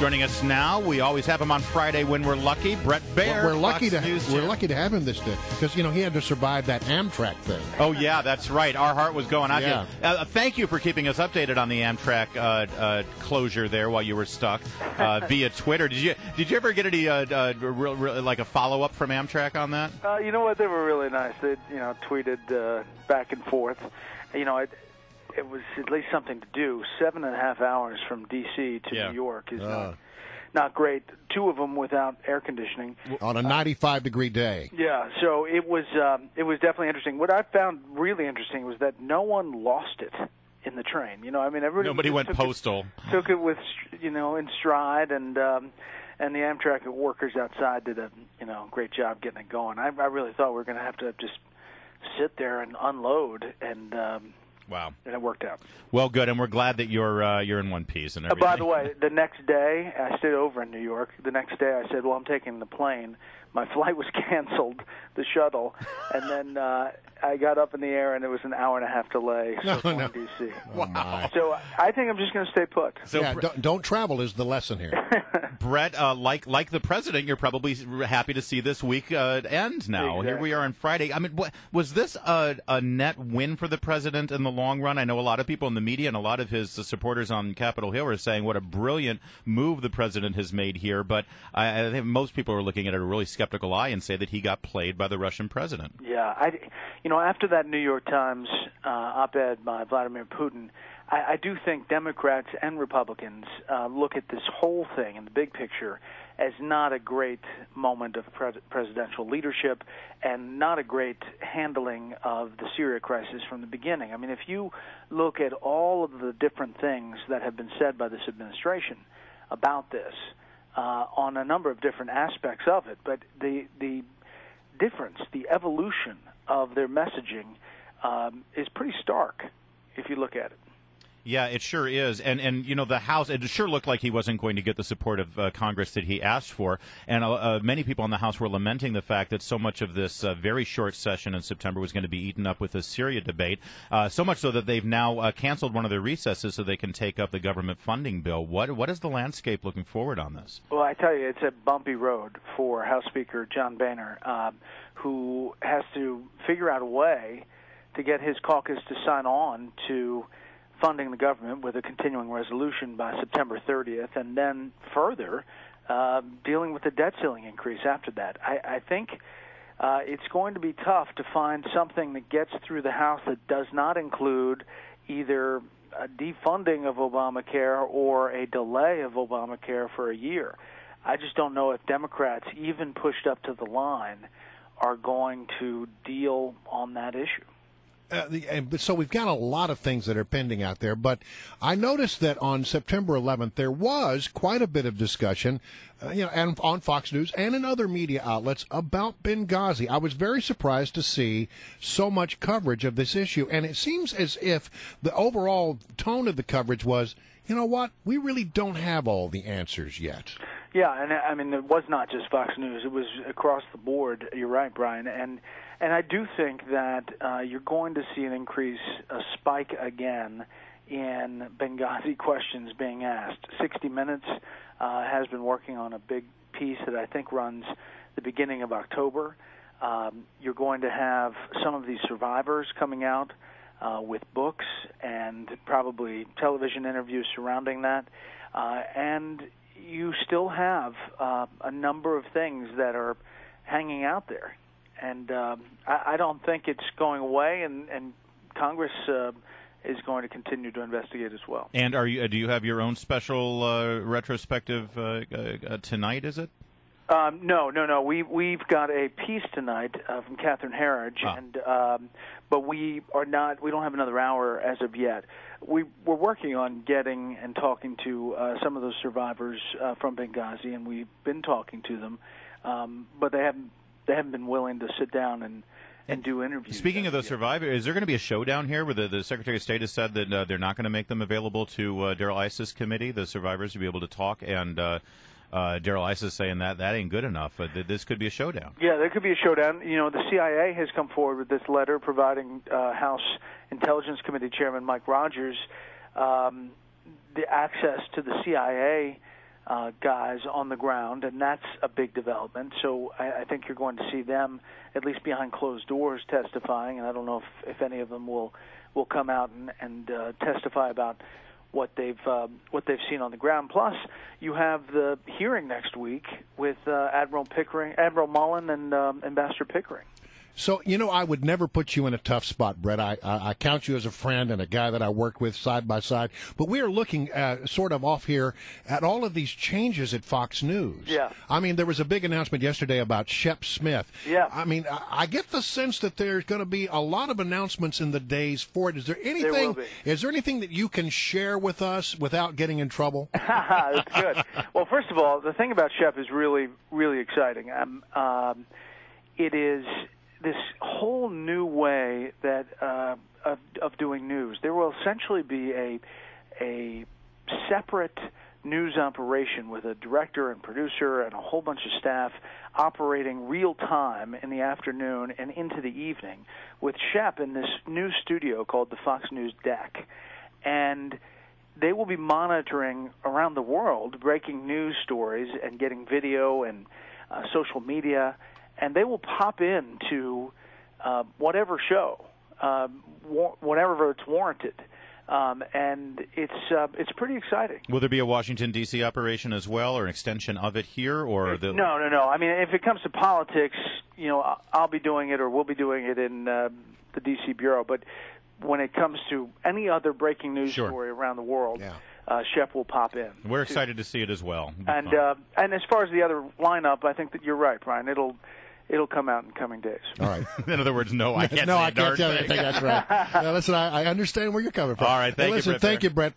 Joining us now, we always have him on Friday when we're lucky. Bret Baier. We're lucky to have him this day because he had to survive that Amtrak thing. Oh yeah, that's right. Our heart was going out. Yeah. Thank you for keeping us updated on the Amtrak closure there while you were stuck via Twitter. Did you ever get any like a follow up from Amtrak on that? You know what? They were really nice. They tweeted back and forth. It was at least something to do. 7.5 hours from D.C. to New York is not great. 2 of them without air conditioning on a 95-degree day. Yeah, so it was definitely interesting. What I found really interesting was that no one lost it in the train. Everybody nobody went postal. Took it with in stride, and the Amtrak workers outside did a great job getting it going. I really thought we were going to have to just sit there and unload and. Wow. And it worked out. Well, good, and we're glad that you're in one piece and everything. By the way, the next day, I stayed over in New York. The next day I said, well, I'm taking the plane. My flight was canceled, the shuttle, and then I got up in the air, and it was an hour-and-a-half delay in D.C. Wow. So I think I'm just going to stay put. So don't travel is the lesson here. Bret, like the president, you're probably happy to see this week end now. Exactly. Here we are on Friday. I mean, was this a net win for the president in the long run? I know a lot of people in the media and a lot of his supporters on Capitol Hill are saying what a brilliant move the president has made here, but I think most people are looking at it a really skeptical eye and say that he got played by the Russian president. Yeah, after that New York Times op-ed by Vladimir Putin, I do think Democrats and Republicans look at this whole thing in the big picture as not a great moment of presidential leadership and not a great handling of the Syria crisis from the beginning. I mean, if you look at all of the different things that have been said by this administration about this on a number of different aspects of it, but the difference, the evolution of their messaging is pretty stark if you look at it. Yeah, it sure is. And the House, it sure looked like he wasn't going to get the support of Congress that he asked for. And many people in the House were lamenting the fact that so much of this very short session in September was going to be eaten up with the Syria debate, so much so that they've now canceled one of their recesses so they can take up the government funding bill. What is the landscape looking forward on this? Well, I tell you, it's a bumpy road for House Speaker John Baier, who has to figure out a way to get his caucus to sign on to funding the government with a continuing resolution by September 30th, and then further dealing with the debt ceiling increase after that. I think it's going to be tough to find something that gets through the House that does not include either a defunding of Obamacare or a delay of Obamacare for a year. I just don't know if Democrats, even pushed up to the line, are going to deal on that issue. So we've got a lot of things that are pending out there, but I noticed that on September 11th there was quite a bit of discussion, and on Fox News and in other media outlets about Benghazi. I was very surprised to see so much coverage of this issue, and it seems as if the overall tone of the coverage was, you know what, we really don't have all the answers yet. Yeah, and I mean, it was not just Fox News. It was across the board. You're right, Brian. And I do think that you're going to see an increase, a spike again in Benghazi questions being asked. 60 Minutes has been working on a big piece that I think runs the beginning of October. You're going to have some of these survivors coming out with books and probably television interviews surrounding that. And you still have a number of things that are hanging out there. And I don't think it's going away, and Congress is going to continue to investigate as well. And do you have your own special retrospective tonight, is it? No. We've got a piece tonight from Catherine Herridge, but we don't have another hour as of yet. We're working on getting and talking to some of those survivors from Benghazi, and we've been talking to them, but they haven't been willing to sit down and do interviews. Speaking of those survivors, is there going to be a showdown here where the Secretary of State has said that they're not going to make them available to Darrell Iss's committee, the survivors, to be able to talk, and Darrell Issa is saying that ain't good enough. This could be a showdown. Yeah, there could be a showdown. The CIA has come forward with this letter providing House Intelligence Committee Chairman Mike Rogers the access to the CIA guys on the ground, and that's a big development. So I think you're going to see them, at least behind closed doors, testifying, and I don't know if any of them will come out and testify about what they've seen on the ground. Plus, you have the hearing next week with Admiral Mullen, and Ambassador Pickering. So, I would never put you in a tough spot, Bret. I count you as a friend and a guy that I worked with side by side. But we are looking sort of off here at all of these changes at Fox News. Yeah. I mean, there was a big announcement yesterday about Shep Smith. Yeah. I mean, I get the sense that there's going to be a lot of announcements in the days for it. Is there anything? There will be. Is there anything that you can share with us without getting in trouble? That's good. Well, first of all, the thing about Shep is really, really exciting. It is this whole new way that of doing news. There will essentially be a separate news operation with a director and producer and a whole bunch of staff operating real time in the afternoon and into the evening with Shep in this new studio called the Fox News Deck. And they will be monitoring around the world breaking news stories and getting video and social media, and they will pop into whatever show, whatever it's warranted, and it's pretty exciting. Will there be a Washington, D.C. operation as well, or an extension of it here, or No. I mean, if it comes to politics, I'll be doing it, or we'll be doing it in the D.C. bureau. But when it comes to any other breaking news story around the world, Shep will pop in. We're excited to see it as well. And as far as the other lineup, I think that you're right, Brian. It'll come out in coming days. All right. In other words, no, I can't. No, I can't tell you. That's right. Now, listen, I understand where you're coming from. All right, thank you, Bret. Thank you, Bret.